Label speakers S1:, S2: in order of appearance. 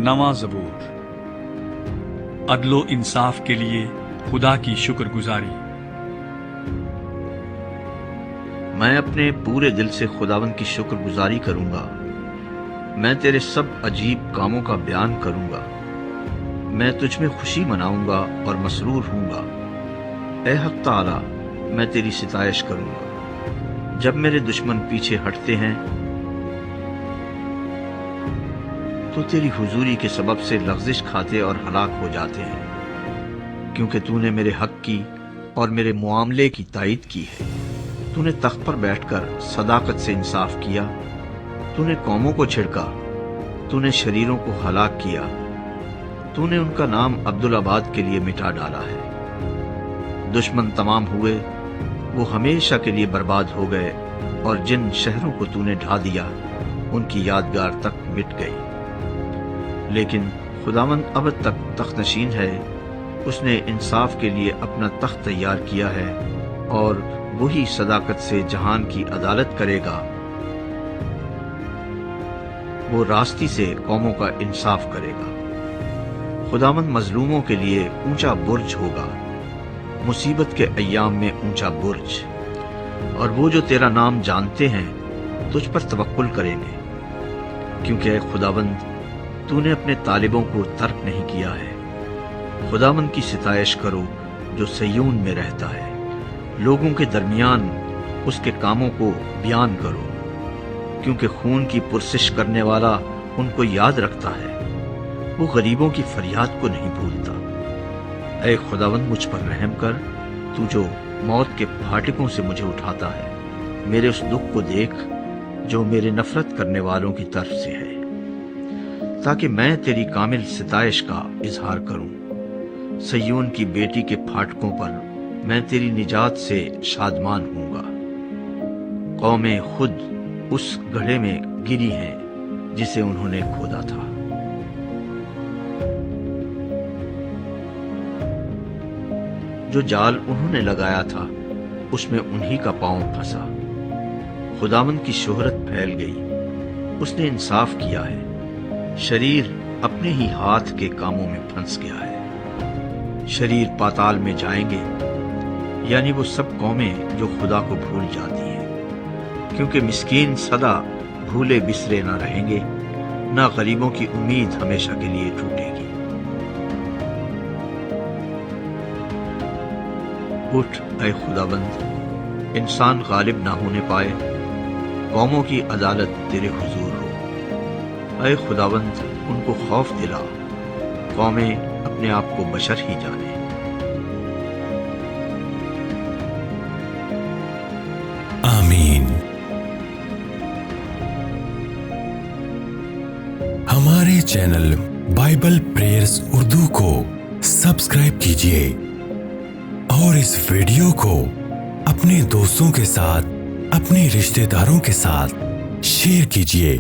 S1: नवा ज़बूर। अदलो इंसाफ के लिए खुदा की शुक्रगुजारी।
S2: मैं अपने पूरे दिल से खुदावन की शुक्रगुजारी करूंगा। मैं तेरे सब अजीब कामों का बयान करूंगा। मैं तुझ में खुशी मनाऊंगा और मसरूर हूंगा। ए हक ताला, मैं तेरी सिताइश करूंगा। जब मेरे दुश्मन पीछे हटते हैं तो तेरी हुजूरी के सबब से लग़ज़िश खाते और हलाक हो जाते हैं, क्योंकि तूने मेरे हक की और मेरे मुआमले की तायीद की है। तूने तख्त पर बैठकर सदाकत से इंसाफ किया। तूने कौमों को छिड़का, तूने शरीरों को हलाक किया। तूने उनका नाम अब्दुल आबाद के लिए मिटा डाला है। दुश्मन तमाम हुए, वो हमेशा के लिए बर्बाद हो गए, और जिन शहरों को तूने ढा दिया उनकी यादगार तक मिट गई। लेकिन खुदावंद अब तक तख्तनशीन है। उसने इंसाफ के लिए अपना तख्त तैयार किया है, और वही सदाकत से जहान की अदालत करेगा। वो रास्ती से कौमों का इंसाफ करेगा। खुदावंद मजलूमों के लिए ऊंचा बुर्ज होगा, मुसीबत के अय्याम में ऊंचा बुर्ज। और वो जो तेरा नाम जानते हैं तुझ पर तवक्कुल करेंगे, क्योंकि ऐ खुदावंद, तूने अपने तालिबों को तर्क नहीं किया है। खुदावंद की सिताइश करो जो सयून में रहता है। लोगों के दरमियान उसके कामों को बयान करो, क्योंकि खून की पुरसिश करने वाला उनको याद रखता है। वो गरीबों की फरियाद को नहीं भूलता। ऐ खुदावंद, मुझ पर रहम कर। तू जो मौत के फाटकों से मुझे उठाता है, मेरे उस दुख को देख जो मेरे नफरत करने वालों की तरफ से है, ताकि मैं तेरी कामिल सिताइश का इजहार करूं। सयून की बेटी के फाटकों पर मैं तेरी निजात से शादमान हूंगा। कौमें खुद उस गड्ढे में गिरी हैं जिसे उन्होंने खोदा था। जो जाल उन्होंने लगाया था उसमें उन्हीं का पांव फंसा। खुदावंद की शोहरत फैल गई। उसने इंसाफ किया है। शरीर अपने ही हाथ के कामों में फंस गया है। शरीर पाताल में जाएंगे, यानी वो सब कौमें जो खुदा को भूल जाती हैं, क्योंकि मिस्कीन सदा भूले बिसरे ना रहेंगे, ना गरीबों की उम्मीद हमेशा के लिए टूटेगी। उठ ऐ खुदाबंद, इंसान गालिब ना होने पाए। कौमों की अदालत तेरे हुजूर हो। ऐ खुदावंद, उनको खौफ दिला। कौमें अपने आप को बशर ही जाने।
S3: आमीन। हमारे चैनल बाइबल प्रेयर्स उर्दू को सब्सक्राइब कीजिए और इस वीडियो को अपने दोस्तों के साथ, अपने रिश्तेदारों के साथ शेयर कीजिए।